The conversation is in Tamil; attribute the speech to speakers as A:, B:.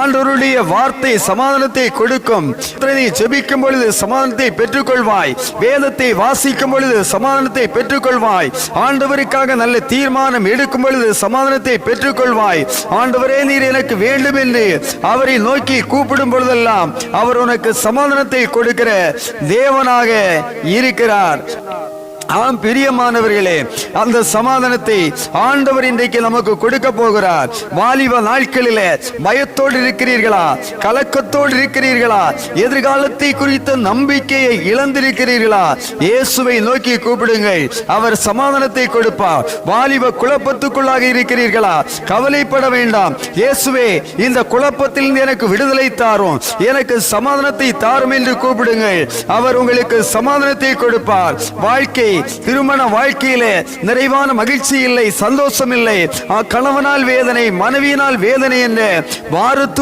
A: ஆண்டவருடைய வார்த்தை சமாதானத்தை கொடுக்கும். ஜெபிக்கும் பொழுது சமாதானத்தை பெற்றுக்கொள்வாய். வேதத்தை வாசிக்கும் பொழுது சமாதானத்தை பெற்றுக்கொள்வாய். ஆண்டவருக்காக நல்ல தீர்மானம் எடுக்கும் பொழுது சமாதானத்தை பெற்றுக்கொள்வாய். ஆண்டவரே, நீர் எனக்கு வேண்டும் என்று அவரை நோக்கி கூப்பிடும் பொழுதெல்லாம் அவர் உனக்கு சமாதானத்தை கொடுக்கிற தேவனாக இருக்கிறார். ஆம் பிரியமானவர்களே, அந்த சமாதானத்தை ஆண்டவர் இன்றைக்கு நமக்கு கொடுக்க போகிறார். வாலிப நாட்களிலே பயத்தோடு இருக்கிறீர்களா? கலக்கத்தோடு இருக்கிறீர்களா? எதிர்காலத்தை குறித்த நம்பிக்கையை இழந்திருக்கிறீர்களா? இயேசுவை நோக்கி கூப்பிடுங்கள், அவர் சமாதானத்தை கொடுப்பார். வாலிப குழப்பத்துக்குள்ளாக இருக்கிறீர்களா? கவலைப்பட வேண்டாம். இயேசுவே, இந்த குழப்பத்தில் எனக்கு விடுதலை தாரும், எனக்கு சமாதானத்தை தாரும் என்று கூப்பிடுங்கள். அவர் உங்களுக்கு சமாதானத்தை கொடுப்பார். வாழ்க்கை, திருமண வாழ்க்கையிலே நிறைவான மகிழ்ச்சி இல்லை, சந்தோஷம் இல்லை. கணவனால் வேதனை, மனைவியினால் வேதனை என்ற வாரத்துக்கு